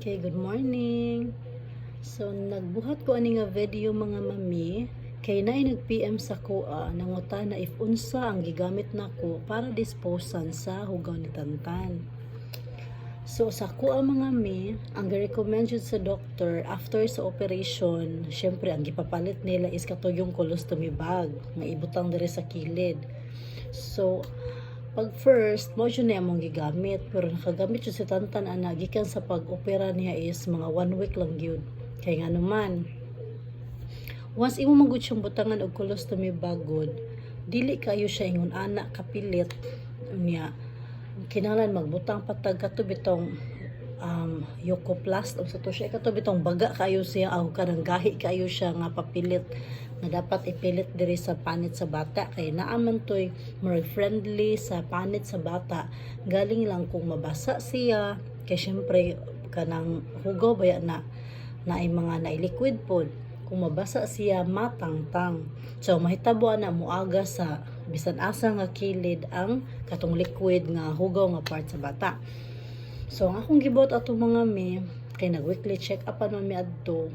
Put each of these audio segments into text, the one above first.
Okay, good morning. So, nagbuhat ko ani nga video mga mami, kay naay nag-PM sa kuha, nangutana if unsa ang gigamit nako para disposan sa hugaw ni Tantan. So, sa kuha mga mami, ang recommend sa doctor after sa operation, syempre ang gipapalit nila is katuyong colostomy bag, nga ibutang diri sa kilid. So, pag first, mo yun na among gigamit. Pero nakagamit yun si Tantan ana, gikan sa pag-opera niya is mga 1 week lang yun. Kaya nga naman, once imo magud siyang butangan og colostomy bagod, dili kayo siya ingon ana kapilit niya. Kinahanglan magbutang patag kato bitong Yocoplast o sa to siya kato bitong baga kayo siya aw kanang gahi kayo siya nga papilit na dapat ipilit diri sa panit sa bata kay naaman toy more friendly sa panit sa bata galing lang kung mabasa siya kay syempre kanang hugaw baya na ay mga liquid pod kung mabasa siya matangtang so mahitabo na muaga sa bisan asa nga kilid ang katong liquid nga hugaw nga part sa bata. So ang akong gibot ato mga mi kay nag weekly check up man mi adto.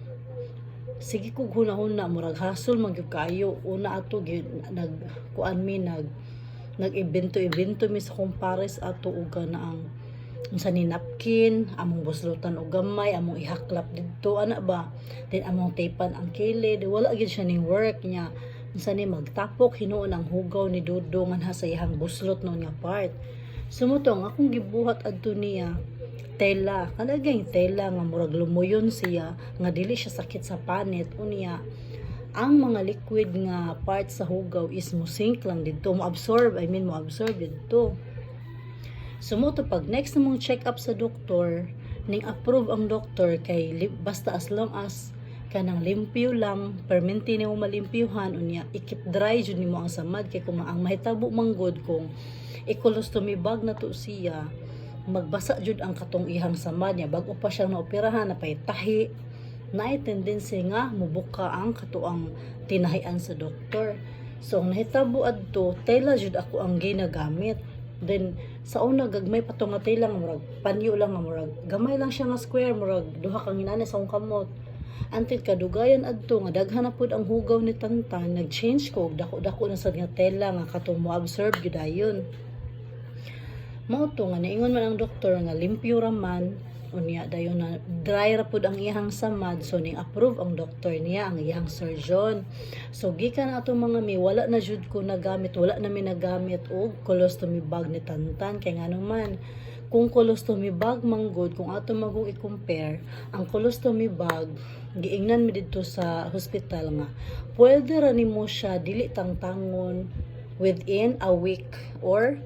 Sige ko hunahuna murag hasol magyud kayo una ato nag kuan mi nag-evento mi sa compares ato ug na ang unsa ni napkin among buslutan og gamay among ihaklap didto ana ba then among tapan ang kilid wala gyud siya ning work niya unsa ni magtapok hinuon ang hugaw ni Dudong nga sa iyang buslot no nga part. Sumutong akong gibuhat adto niya tela kanagay tela nga murag lumuyon siya nga dili siya sakit sa panit unya ang mga liquid nga part sa hugaw is mo sink lang didto mo absorb didto. Sumuto pag next na mong check up sa doktor ning approve ang doktor kay basta as long as kanang limpyo lang perminti nimo malimpyuhan unya ikip dry jud nimo ang samad kay kung ang mahitabo manggod kung i-colostomy bag na to siya magbasa jud ang katong ihang samad niya bago pa siyang naoperahan na pay tahi naay tendency nga mubuka ang katuang tinahian sa doktor. So ang nahitabo adto tela jud ako ang ginagamit. Then sa una gagmay pa to nga tela nga murag panyo lang nga murag gamay lang siya nga square murag duha ka ginani sa akong kamot. Until kadugayan adto nga daghan na pud ang hugaw ni Tantan nag-change ko dako-dako na sad nga tela nga katong mo absorb gyud ayon. Mao to nga naingon man ang doktor nga limpyo ra man unya dayon na dry ra pud ang iyang samad so ning approve ang doktor niya ang iyang surgeon. So gikan ato mga mi wala na jud ko nagamit wala na mi nagamit og colostomy bag ni Tantan kay ngano man kung colostomy bag manggod kung ato magong i-compare ang colostomy bag giingnan mi didto sa hospital nga pwede ra nimo siya dili tangtangon within a week or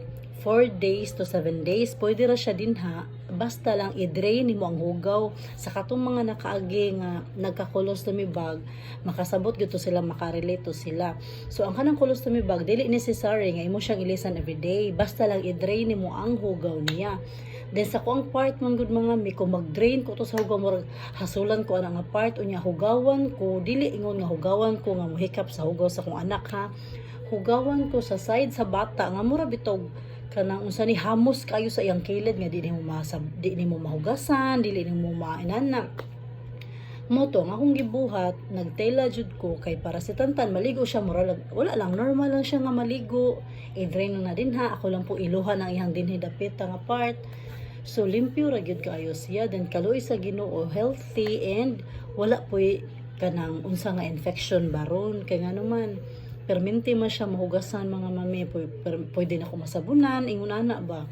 4 days to 7 days pwede ra siya dinha basta lang i-drain nimo ang hugaw sa katong mga nakaagi nga nagka-colostomy bag makasabot gito sila makarelate sila. So ang kanang colostomy bag dili necessary nga imo siyang ilisan everyday basta lang i-drain nimo ang hugaw niya. Then sa kuang part man gud mga mi kung mag-drain ko to sa hugaw mo hasulan ko ana nga part unya hugawan ko dili ingon nga hugawan ko nga mohikap sa hugaw sa kong anak ha. Hugawan ko sa side sa bata nga mura bitog kanang unsa ni hamos kayo sa iyang kilid nga di nimo mahugasan dili nimo mainana moto nga akong gibuhat nagtela jud ko kay para si Tantan maligo siya mura wala lang normal lang siya nga maligo i-drain na din ha ako lang po iluhan ang iyang dinhi dapit nga part so limpyo ra gyud kaayo siya then kaluoy sa Ginoo healthy and wala po kanang unsa nga infection baron kay ngano man perminti man siya mahugasan mga mami pwede na ko masabunan ingon ana ba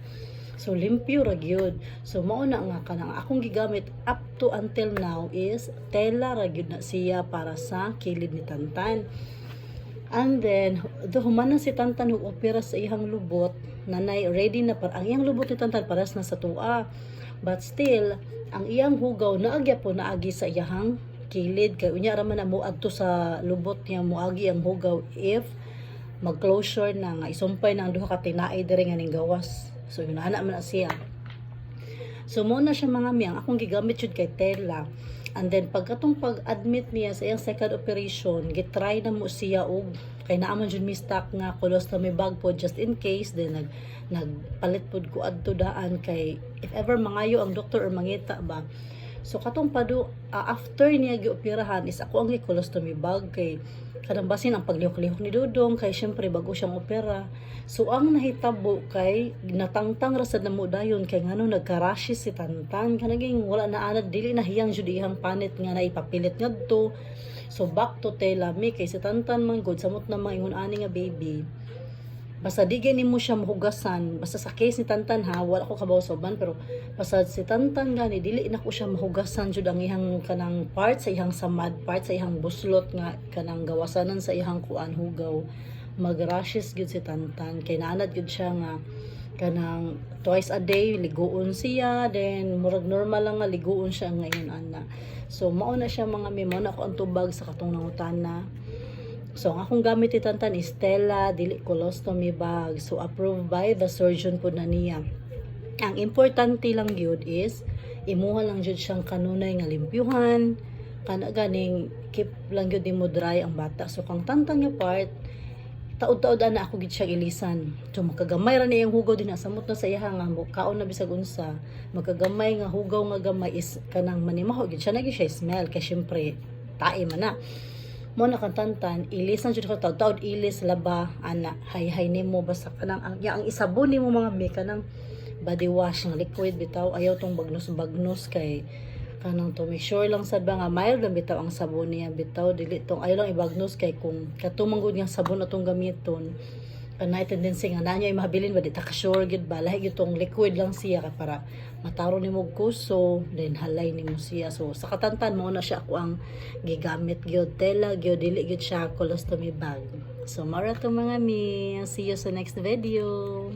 so limpyo ra gyud so mao na nga kanang akong gigamit up to until now is tela ra gyud na siya para sa kilid ni Tantan and then human na si Tantan og opera sa iyang lubot nanay ready na para ang iyang lubot ni Tantan paras na sa tua but still ang iyang hugaw naagya po naagi sa iyang kilid kay unya ra man na mo adto sa lubot niya moagi ang hugaw if mag-closure na nga isumpay na ang duha ka tinaay diri nga ning gawas so yun ana man siya so mo na siya mga mi ang akong gigamit jud kay tela and then pagkatong pag-admit niya sa iyang second operation gitry na mo siya og kay naaman jud mi stock nga colostomy bag po just in case then nagpalit pod ko adto daan kay if ever mangayo ang doktor or mangita ba So katong after niya gioperahan is ako ang colostomy bag kay kadang basin ang paglihok-lihok ni Dudong kay syempre bago siyang opera. So ang nahitabo kay natangtang ra sad namo dayon kay ngano nagka-rashes si Tantan kanaging wala na anad dili na hiyang jud iyang panit nga naipapilit ngadto. So back to telami kay si Tantan man gud samot na mga ingon ani nga baby. Basta di gani mo siya mahugasan, basta sa case ni Tantan ha, wala ko kabaw soban pero basta si Tantan gani dili na ko siya mahugasan jud ang ihang kanang part sa ihang samad, part sa ihang buslot nga kanang gawasanan sa ihang kuan hugaw. Mag-rashes gud si Tantan kay naanad gud siya nga kanang twice a day liguon siya, then murag normal lang nga liguon siya ngayon ana. So mao na siya mga mimo na ko ang tubag sa katong nangutana. So, ang akong gamit ni Tantan is Stella dili colostomy bag. So, approved by the surgeon po na niya. Ang importante lang yun is, imuha lang yun siyang kanunay nga limpyuhan, kana ganing keep lang yun di mo dry ang bata. So, kang Tantan nga part, taod-taod na ako gid siya ilisan. So, makagamay ra niyang hugaw din samot na sa iya nga kaon na bisag unsa. Makagamay nga hugaw nga gamay is kanang manimaho gid siya nagi siya smell kay syempre tae man na. Mo na kang Tantan ilis na jud ka taud ilis laba ana hay nimo basta kanang ang isabon nimo mga mi kanang body wash ng liquid bitaw ayaw tong bagnos kay kanang to make sure lang sad ba nga mild lang bitaw ang sabon niya bitaw dili tong ayaw lang ibagnos kay kung katumang gud nga sabon atong gamiton kanay tendency nga nanyo ay mahabilin ba di ta ka sure gid ba lahi gyud tong liquid lang siya para mataro nimo kuso then halay nimo siya. So sa katantan mo na siya ako ang gigamit gyud tela gyud dili gyud siya colostomy bag. So mara to mga mi, see you sa next video.